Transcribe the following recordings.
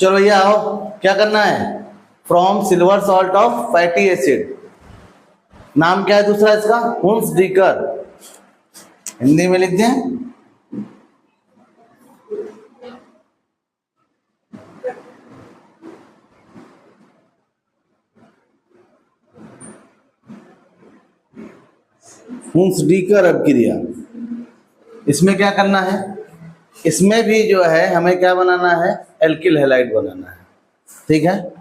चलो ये आओ, क्या करना है? From silver salt of fatty acid, नाम क्या है दूसरा इसका? हुंसडीकर, हिंदी में लिख दें। हुंसडीकर अभिक्रिया। इसमें क्या करना है? इसमें भी जो है हमें क्या बनाना है? एल्किल हैलाइड बनाना है, ठीक है।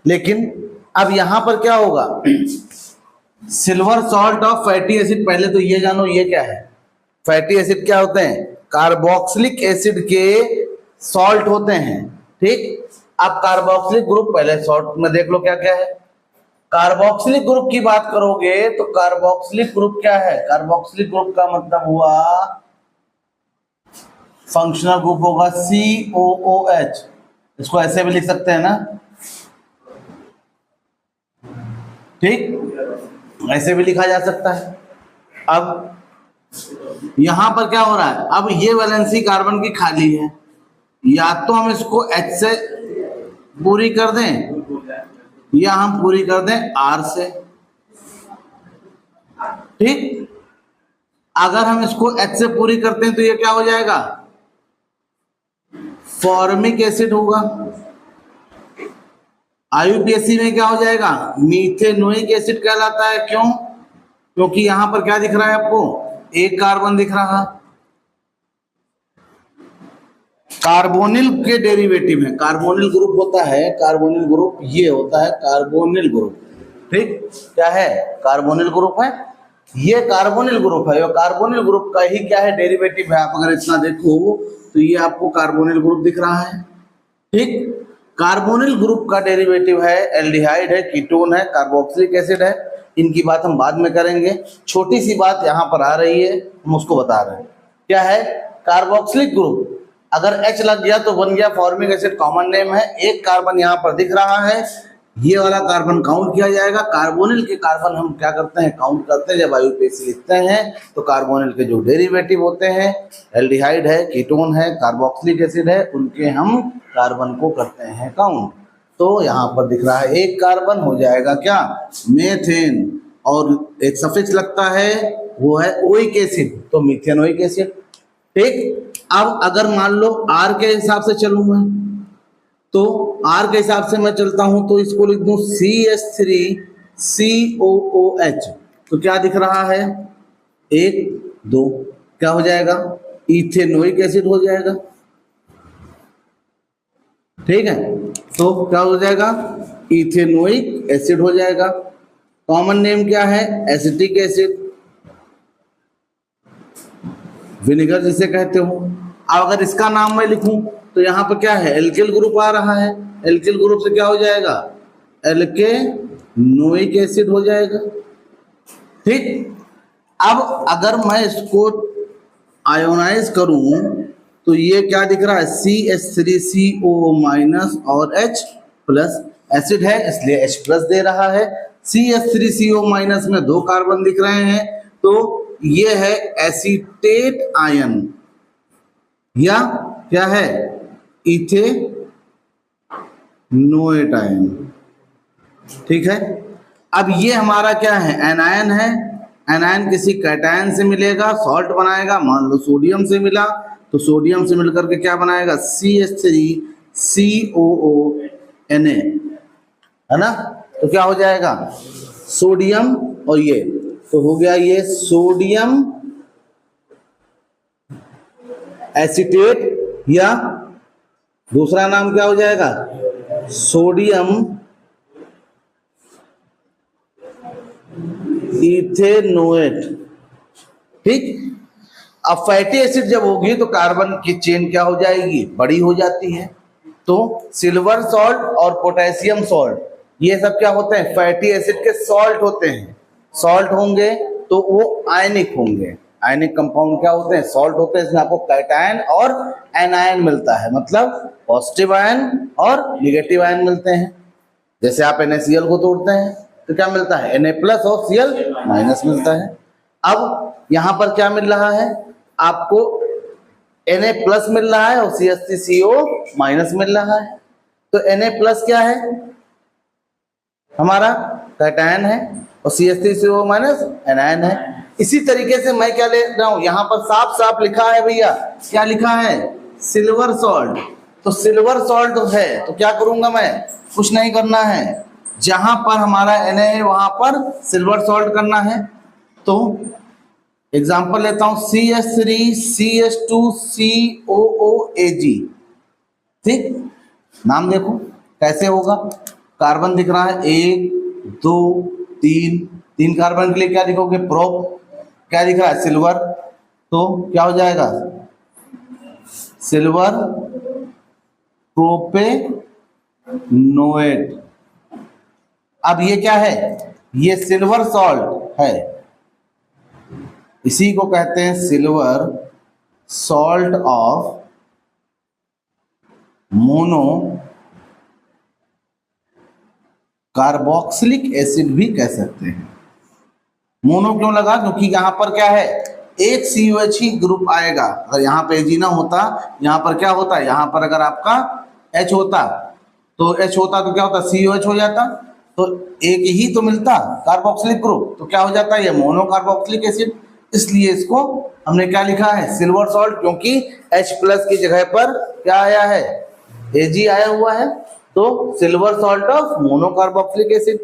लेकिन अब यहां पर क्या होगा? Silver salt of fatty acid, पहले तो ये जानो ये क्या है। फैटी एसिड क्या होते हैं? कार्बोक्सिलिक एसिड के सॉल्ट होते हैं, ठीक। अब कार्बोक्सिलिक ग्रुप पहले सॉल्ट में देख लो क्या क्या है। कार्बोक्सिलिक ग्रुप की बात करोगे तो कार्बोक्सिलिक ग्रुप क्या है? कार्बोक्सिलिक ग्रुप का मतलब हुआ फंक्शनल ग्रुप होगा COOH। इसको ऐसे भी लिख सकते हैं ना, ठीक, ऐसे भी लिखा जा सकता है। अब यहां पर क्या हो रहा है? अब ये वैलेंसी कार्बन की खाली है, या तो हम इसको H से पूरी कर दें या हम पूरी कर दें R से, ठीक। अगर हम इसको H से पूरी करते हैं तो ये क्या हो जाएगा? फॉर्मिक एसिड होगा। IUPAC में क्या हो जाएगा? मीथेनोइक एसिड कहलाता है। क्यों? क्योंकि यहां पर क्या दिख रहा है आपको? एक कार्बन दिख रहा। कार्बोनिल के डेरिवेटिव है, कार्बोनिल ग्रुप होता है, कार्बोनिल ग्रुप ये होता है कार्बोनिल ग्रुप, ठीक। क्या है? कार्बोनिल ग्रुप है, ये कार्बोनिल ग्रुप है। कार्बोनिल ग्रुप का ही क्या है? डेरिवेटिव है। आप अगर इतना देखो तो ये आपको कार्बोनिल ग्रुप दिख रहा है, ठीक। कार्बोनिल ग्रुप का डेरिवेटिव है एल्डिहाइड है, कीटोन है, कार्बोक्सिलिक एसिड है। इनकी बात हम बाद में करेंगे। छोटी सी बात यहाँ पर आ रही है, हम उसको बता रहे हैं। क्या है? कार्बोक्सिलिक ग्रुप अगर H लग गया तो बन गया फॉर्मिक एसिड, कॉमन नेम है। एक कार्बन यहाँ पर दिख रहा है, ये वाला कार्बन काउंट किया जाएगा। कार्बोनिल के कार्बन हम क्या करते हैं? काउंट करते हैं। जब IUPAC लिखते हैं तो कार्बोनिल के जो डेरिवेटिव होते हैं, एल्डिहाइड है, कीटोन है, कार्बोक्सिलिक एसिड है, उनके हम कार्बन को करते हैं काउंट। तो यहाँ पर दिख रहा है एक कार्बन हो जाएगा क्या? मेथेन, और एक सफिक्स लगता है वो है ओइक एसिड, तो मीथेनोइक एसिड, ठीक। अब अगर मान लो R के हिसाब से चलूं मैं, तो R के हिसाब से मैं चलता हूं तो इसको लिख दूं CH3COOH, तो क्या दिख रहा है? 1 2, क्या हो जाएगा? इथेनोइक एसिड हो जाएगा, ठीक है। तो क्या हो जाएगा? इथेनोइक एसिड हो जाएगा। कॉमन नेम क्या है? एसिटिक एसिड, विनेगर जिसे कहते हो। अब अगर इसका नाम मैं लिखूं तो यहाँ पर क्या है? एल्किल ग्रुप आ रहा है। एल्किल ग्रुप से क्या हो जाएगा? एल्केनोइक एसिड हो जाएगा, ठीक। अब अगर मैं इसको आयोनाइज करूं तो ये क्या दिख रहा है? CH3CO- और H प्लस, एसिड है इसलिए H प्लस दे रहा है। CH3CO- में 2 कार्बन दिख रहे हैं, तो ये है एसीटेट आयन, या क्या है? इथेनोएट आयन, ठीक है। अब ये हमारा क्या है? एनायन है। एनायन किसी कैटायन से मिलेगा, सॉल्ट बनाएगा। मान लो सोडियम से मिला तो सोडियम से मिलकर के क्या बनाएगा? CH3COONA, है ना। तो क्या हो जाएगा? सोडियम, और ये तो हो गया ये सोडियम एसीटेट, या दूसरा नाम क्या हो जाएगा? सोडियम इथेनोएट, ठीक। अब फैटी एसिड जब होगी तो कार्बन की चेन क्या हो जाएगी? बड़ी हो जाती है। तो सिल्वर सॉल्ट और पोटेशियम सॉल्ट ये सब क्या होते हैं? फैटी एसिड के सॉल्ट होते हैं। सॉल्ट होंगे तो वो आयनिक होंगे। आयनिक कंपाउंड क्या होते हैं? सॉल्ट होते हैं। इसमें आपको कैटायन और एनायन मिलता है, मतलब पॉजिटिव आयन और निगेटिव आयन मिलते हैं। जैसे आप NaCl को तोड़ते हैं तो क्या मिलता है? Na प्लस और Cl माइनस मिलता है। अब यहां पर क्या मिल रहा है आपको? Na प्लस मिल रहा है और CH3CO माइनस मिल रहा है। तो Na+ क्या है हमारा कैटायन है और CH3CO- एनायन है। इसी तरीके से मैं क्या ले रहा हूं, यहां पर साफ साफ लिखा है भैया, क्या लिखा है, सिल्वर सॉल्ट। तो सिल्वर सॉल्ट है तो क्या करूंगा मैं, कुछ नहीं करना है, जहां पर हमारा Na है वहां पर सिल्वर सॉल्ट करना है। तो एग्जांपल लेता हूं CH3CH2COOAg, ठीक, नाम देखो कैसे होगा, कार्बन दिख रहा है 1 2 3, 3 कार्बन के लिए क्या लिखोगे, प्रोप, क्या दिख रहा है, सिल्वर, तो क्या हो जाएगा, सिल्वर प्रोपेनोएट। अब ये क्या है, ये सिल्वर सॉल्ट है, इसी को कहते हैं silver salt of mono carboxylic acid भी कह सकते हैं। मोनो क्यों लगा, क्योंकि यहां पर क्या है, एक COH ही ग्रुप आएगा। अगर यहाँ पे Ag ना होता, यहाँ पर क्या होता, यहाँ पर अगर आपका H होता तो H होता तो क्या होता, COH हो जाता, तो एक ही तो मिलता कार्बोक्सिलिक ग्रुप, तो क्या हो जाता है, ये मोनो कार्बोक्सिलिक एसिड। इसलिए इसको हमने क्या लिखा है, सिल्वर सॉल्ट, क्योंकि H+ की जगह पर क्या आया है, Ag आया हुआ है, तो silver salt of mono carboxylic acid.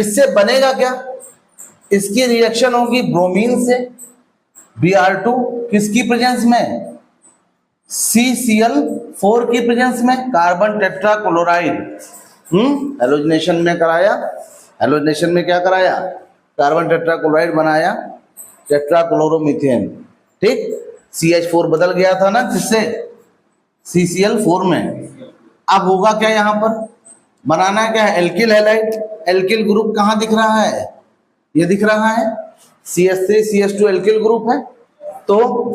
इससे बनेगा क्या, इसकी रिएक्शन होगी ब्रोमीन से Br2, किसकी प्रेजेंस में, CCl4 की प्रेजेंस में, कार्बन टेट्राक्लोराइड, हेलोजनेशन में कराया, हेलोजनेशन में क्या कराया, कार्बन टेट्राक्लोराइड बनाया, टेट्राक्लोरोमीथेन, ठीक, CH4 बदल गया था ना जिससे CCl4 में। अब होगा क्या, यहां पर बनाना क्या है, एल्किल हैलाइड। एल्किल ग्रुप कहां दिख रहा है, ये दिख रहा है, CH3CH2 एल्किल ग्रुप है, तो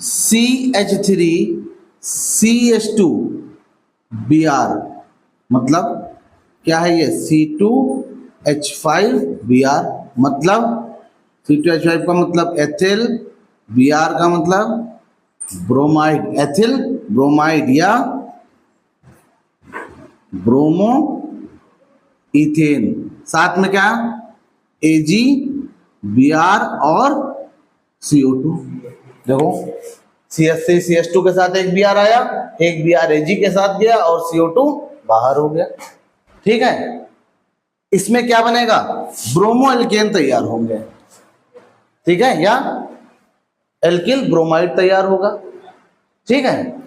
CH3CH2Br, मतलब क्या है ये, C2H5Br, मतलब C2H5 का मतलब एथिल, Br का मतलब ब्रोमाइड, एथिल ब्रोमाइड या ब्रोमो इथेन, साथ में क्या, Ag Br और CO2। देखो CH3CH2 के साथ एक Br आया, एक Br Ag के साथ गया और CO2 बाहर हो गया, ठीक है। इसमें क्या बनेगा, ब्रोमो एल्केन तैयार होंगे, ठीक है, या एल्किल ब्रोमाइड तैयार होगा, ठीक है।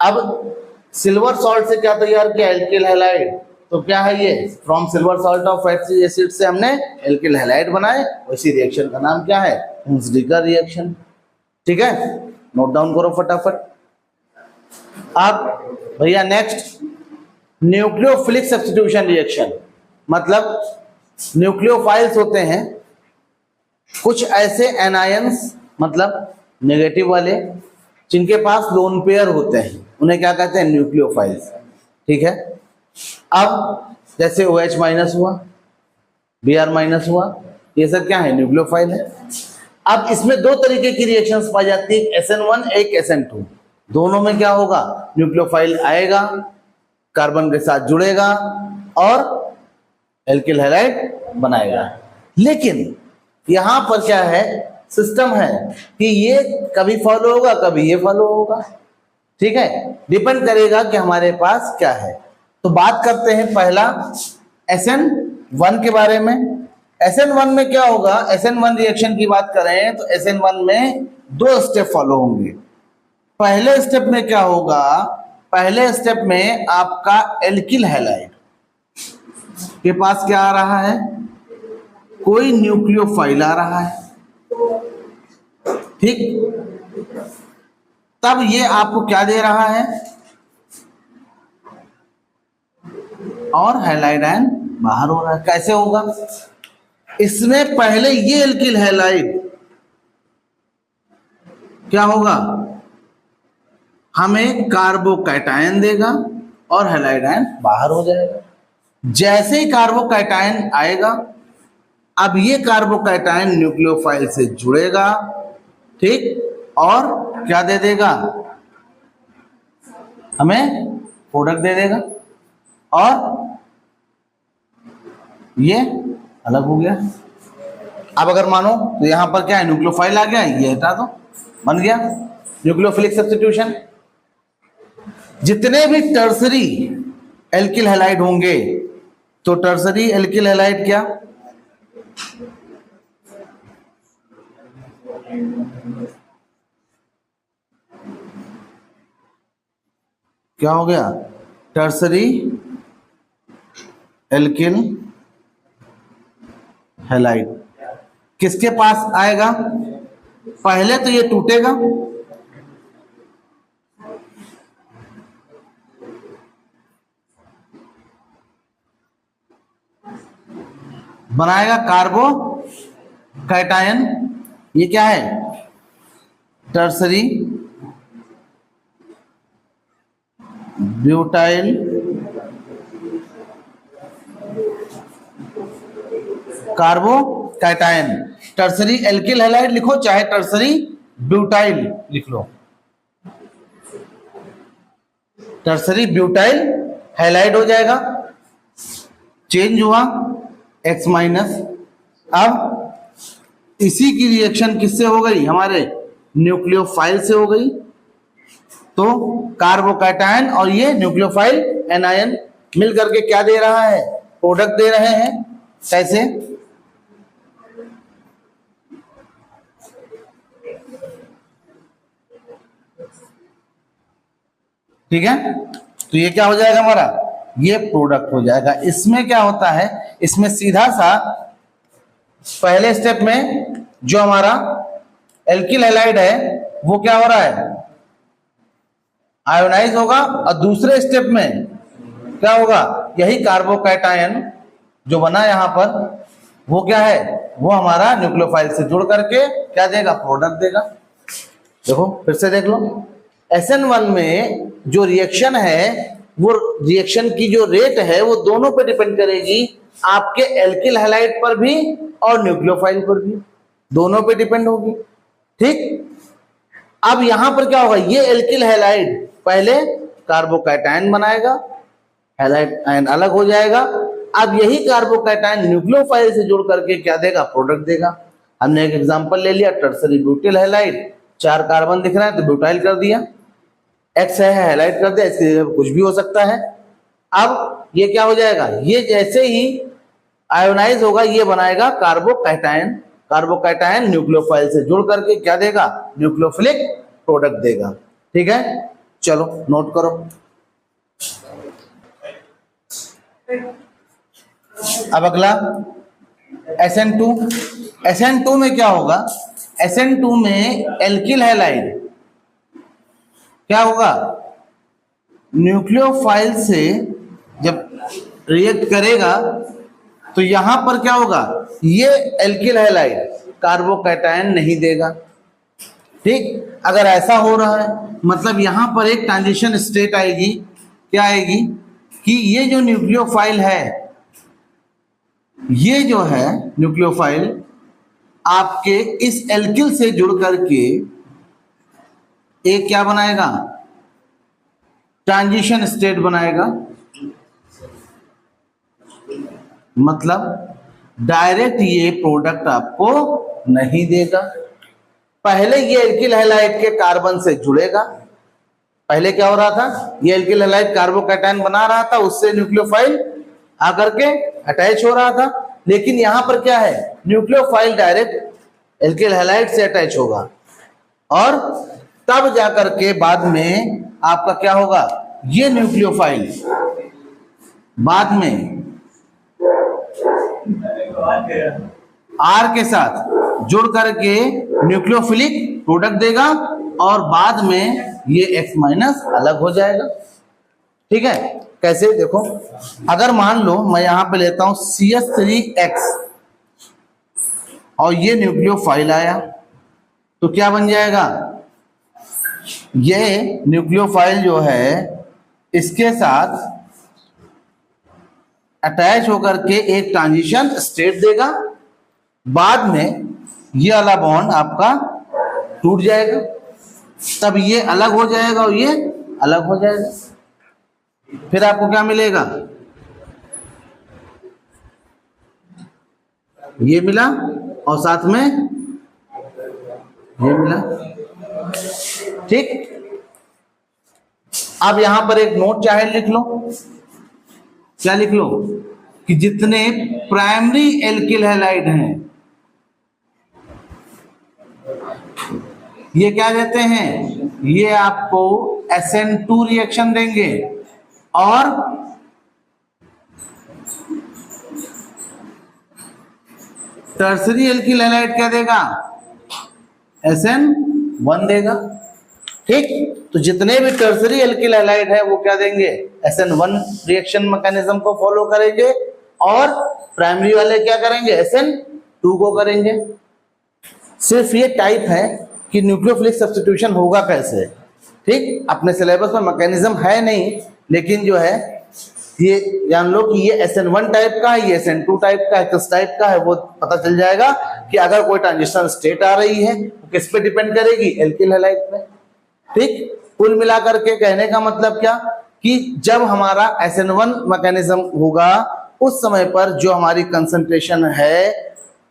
अब सिल्वर सॉल्ट से क्या तैयार किया, एल्किल हैलाइड, तो क्या है ये, from silver salt of fatty acid से हमने एल्किल हैलाइड बनाए, उसी रिएक्शन का नाम क्या है, हुंसडीकर रिएक्शन, ठीक है, नोट डाउन करो फटाफट। अब भैया नेक्स्ट, न्यूक्लियोफिलिक सब्स्टिट्यूशन रिएक्शन, मतलब न्यूक्लियोफाइल्स होते हैं कुछ ऐसे एनायंस, मतलब नेगेटिव वाले, जिनके पास लोन पेयर होते हैं, उन्हें क्या कहते हैं, न्यूक्लियोफाइल्स, ठीक है। अब जैसे OH- हुआ, Br- हुआ, ये सब क्या है, न्यूक्लियोफाइल है। अब इसमें दो तरीके की रिएक्शंस पाई जाती है, SN1 एक SN2, दोनों में क्या होगा, न्यूक्लियोफाइल आएगा, कार्बन के साथ जुड़ेगा और एल्किल हैलाइड बनाएगा। लेकिन यहां पर क्या है, सिस्टम है कि ये कभी फॉलो होगा, कभी ये फॉलो होगा, ठीक है, डिपेंड करेगा कि हमारे पास क्या है। तो बात करते हैं पहला SN1 के बारे में। SN1 में क्या होगा, SN1 रिएक्शन की बात करें तो SN1 में दो स्टेप फॉलो होंगे। पहले स्टेप में क्या होगा, पहले स्टेप में आपका एल्किल हैलाइड के पास क्या आ रहा है, कोई न्यूक्लियोफाइल आ रहा है, ठीक, तब ये आपको क्या दे रहा है, और हैलाइड आयन बाहर हो रहा है। कैसे होगा, इसमें पहले ये एल्किल हैलाइड क्या होगा, हमें कार्बोकैटायन देगा और हैलाइड आयन बाहर हो जाएगा। जैसे ही कार्बोकैटायन आएगा, अब ये कार्बोकैटायन न्यूक्लियोफाइल से जुड़ेगा, ठीक, और क्या दे देगा, हमें प्रोडक्ट दे देगा, और ये अलग हो गया। अब अगर मानो तो यहां पर क्या है, न्यूक्लियोफाइल आ गया, ये हटा दो, बन गया न्यूक्लियोफिलिक सब्स्टिट्यूशन। जितने भी टर्सरी एल्किल हैलाइड होंगे, तो टर्सरी एल्किल हैलाइड क्या हो गया, टर्सरी एल्किल हैलाइड किसके पास आएगा, पहले तो ये टूटेगा, बनाएगा कार्बो कैटायन, ये क्या है, tertiary butyl कार्बो cation. Tertiary alkyl halide लिखो चाहे टर्सरी ब्यूटाइल लिख लो, टर्सरी ब्यूटाइल हैलाइड हो जाएगा, चेंज हुआ X माइनस। अब इसी की रिएक्शन किससे हो गई, हमारे न्यूक्लियोफाइल से हो गई, तो कार्बोकैटायन और ये न्यूक्लियोफाइल एनायन मिल करके क्या दे रहा है, प्रोडक्ट दे रहे हैं। कैसे, ठीक है, तो ये क्या हो जाएगा हमारा, ये प्रोडक्ट हो जाएगा। इसमें क्या होता है, इसमें सीधा सा पहले स्टेप में जो हमारा एल्किल हैलाइड है वो क्या हो रहा है, आयोनाइज होगा, और दूसरे स्टेप में क्या होगा, यही कार्बोकैटायन जो बना यहां पर वो क्या है, वो हमारा न्यूक्लियोफाइल से जुड़ करके क्या देगा, प्रोडक्ट देगा। देखो फिर से देख लो, SN1 में जो रिएक्शन है वो रिएक्शन की जो रेट है वो दोनों पे डिपेंड करेगी, आपके एल्किल हैलाइड पर भी और न्यूक्लियोफाइल पर भी, दोनों पे डिपेंड होगी। ठीक, अब यहां पर क्या होगा, ये एल्किल हैलाइड पहले कार्बोकैटायन बनाएगा, हैलाइड आयन अलग हो जाएगा, अब यही कार्बोकैटायन न्यूक्लियोफाइल से जुड़ करके क्या देगा, प्रोडक्ट देगा। हमने एक एग्जांपल ले लिया, टर्सरी ब्यूटिल हैलाइड, 4 कार्बन दिख रहा है तो ब्यूटाइल कर दिया, X है हैलाइड कर दिया, इसके कुछ भी हो सकता है। अब ये क्या हो जाएगा, ये जैसे ही आयोनाइज होगा ये बनाएगा कार्बोकैटायन, कार्बोकैटायन न्यूक्लियोफाइल से जुड़ करके क्या देगा, न्यूक्लियोफिलिक प्रोडक्ट देगा। ठीक है, चलो नोट करो। अब अगला SN2, SN2 में क्या होगा, SN2 में एल्किल हैलाइड क्या होगा, न्यूक्लियोफाइल से जब रिएक्ट करेगा तो यहां पर क्या होगा, ये एल्किल हैलाइड कार्बोकैटायन नहीं देगा। ठीक, अगर ऐसा हो रहा है मतलब यहां पर एक ट्रांजिशन स्टेट आएगी, क्या आएगी कि ये जो न्यूक्लियोफाइल है, ये जो है न्यूक्लियोफाइल आपके इस एल्किल से जुड़ करके एक क्या बनाएगा, ट्रांजिशन स्टेट बनाएगा, मतलब डायरेक्ट ये प्रोडक्ट आपको नहीं देगा। पहले ये एल्किल हैलाइड के कार्बन से जुड़ेगा, पहले क्या हो रहा था, ये एल्किल हैलाइड कार्बोकैटायन बना रहा था, उससे न्यूक्लियोफाइल आकर के अटैच हो रहा था, लेकिन यहां पर क्या है, न्यूक्लियोफाइल डायरेक्ट एल्किल हैलाइड से अटैच होगा, और तब जाकर के बाद में आपका क्या होगा, ये न्यूक्लियोफाइल बाद में R के साथ जुड़ करके न्यूक्लियोफिलिक प्रोडक्ट देगा, और बाद में ये X माइनस अलग हो जाएगा। ठीक है, कैसे देखो, अगर मान लो मैं यहां पे लेता हूं CH3X और ये न्यूक्लियोफाइल आया तो क्या बन जाएगा, ये न्यूक्लियोफाइल जो है इसके साथ अटैच होकर के एक ट्रांजिशन स्टेट देगा, बाद में ये वाला बॉन्ड आपका टूट जाएगा, तब ये अलग हो जाएगा और ये अलग हो जाएगा, फिर आपको क्या मिलेगा, ये मिला और साथ में ये मिला। ठीक, अब यहां पर एक नोट चाहे लिख लो। क्या लिख लो? कि जितने प्राइमरी एल्किल हैलाइड हैं ये क्या देते हैं? ये आपको SN2 रिएक्शन देंगे और टर्सरी एल्किल हैलाइड क्या देगा? SN1 देगा। ठीक, तो जितने भी टर्सरी एल्किल हैलाइड है वो क्या देंगे? SN1 रिएक्शन मैकेनिज्म को फॉलो करेंगे और प्राइमरी वाले क्या करेंगे? SN2 को करेंगे। सिर्फ ये टाइप है कि न्यूक्लियोफिलिक सब्स्टिट्यूशन होगा कैसे। ठीक, अपने सिलेबस में मैकेनिज्म है नहीं, लेकिन जो है ये जान लो कि ये SN1 टाइप का है, ये SN2 टाइप का है, किस टाइप का है वो पता चल जाएगा कि अगर कोई ट्रांजिशन स्टेट आ रही है वो किस पे डिपेंड करेगी? एल्किल हैलाइड पे। ठीक, कुल मिलाकर के कहने का मतलब क्या कि जब हमारा SN1 मैकेनिज्म होगा उस समय पर जो हमारी कंसंट्रेशन है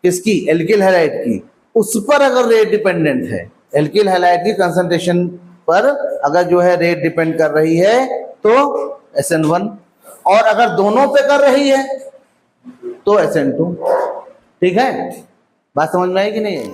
किसकी? एल्किल हैलाइड की, उस पर अगर रेट डिपेंडेंट है, एल्किल हैलाइड की कंसंट्रेशन पर अगर जो है रेट डिपेंड कर रही है तो SN1, और अगर दोनों पे कर रही है तो SN2। ठीक है, बात समझ में आई कि नहीं आई?